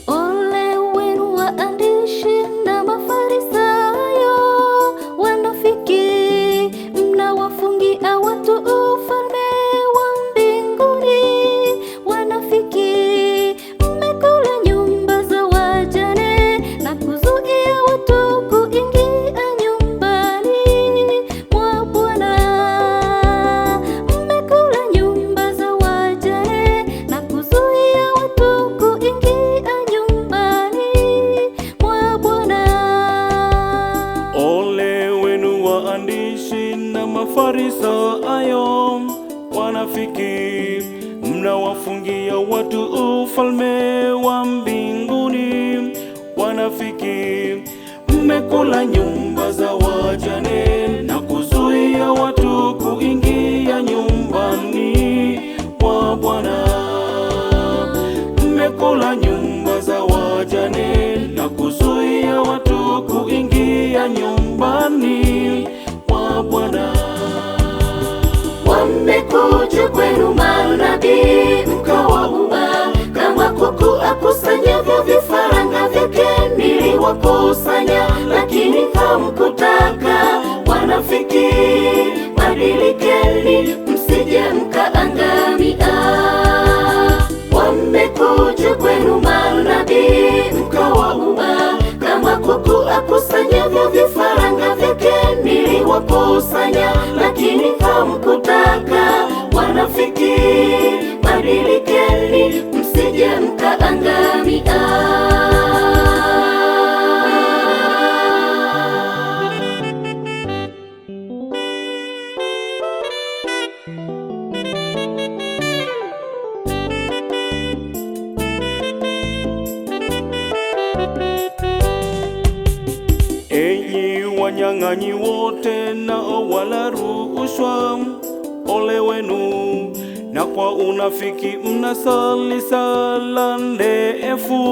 Ole wenu waandishi na Mafarisayo, wanafiki, mnawafungia watu ufalme wa mbinguni. Wanafiki, mmekula nyumba za wajane na kuzuia watu kuingia nyumbani mwa Bwana. Mmekula nyumba za wajane na kuzuia watu kuingia nyumbani mwa Bwana. Ole wenu waandishi na Mafarisayo, wanafiki, mnawafungia watu ufalme wa mbinguni. Wanafiki, mmekula nyumba za wajane na kuzuia watu kuingia nyumbani mwa Bwana. Mmekula nyumba za wajane na kuzuia watu kuingia nyumbani mwa Bwana. Wamekuja kwenu manabii mkawaua, kama kuku akusanyavyo vifaranga vyake niliwakusanya, lakini hamkutaka. Wanafiki, badilikeni msije mkaangamia. Wamekuja kwenu manabii mkawaua, kama kuku akusanyavyo vifaranga vyake niliwakusanya, lakini hamkutaka. Wanafiki, badilikeni msije mkaangamia. Enyi wanyang'anyi wote na wala rushwa, ole wenu, na kwa unafiki mnasali sala ndefu.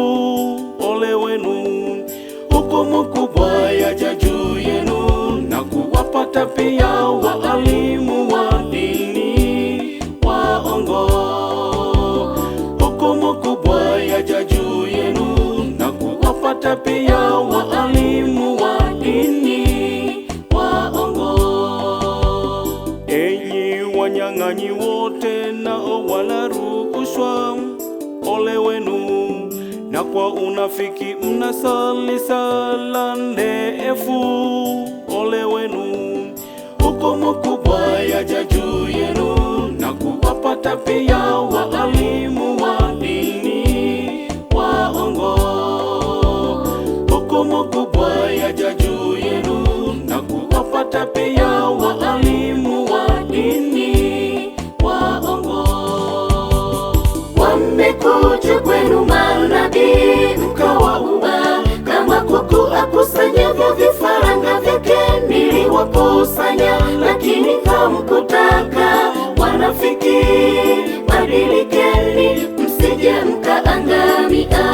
Ole wenu, hukumu kubwa yaja juu yenu, na kuwapata pia waalimu wa dini waongo. Hukumu kubwa yaja juu yenu, na kuwapata pia waalimu wa dini waongo. Enyi wanyang'anyi wote na wala rushwa, ole wenu, na kwa unafiki mnasali sala ndefu. Ole wenu, hukumu kubwa yaja juu yenu, na kuwapata pia waalimu wa dini waongo. Hukumu kubwa yaja juu yenu, na kuwapata pia waalimu wa dini waongo. Wamekuja kwenu manabii mkawaua, kama kuku akusanyavyo vifaranga vyake niliwakusanya, lakini hamkutaka. Wanafiki, badilikeni msije mkaangamia.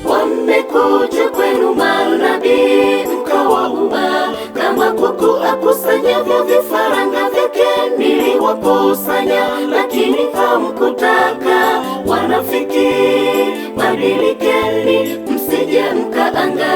Wamekuja kwenu manabii mkawaua, kama kuku akusanyavyo vifaranga vyake niliwakusanya, lakini hamkutaka. Wanafiki, badilikeni msije mkaangamia.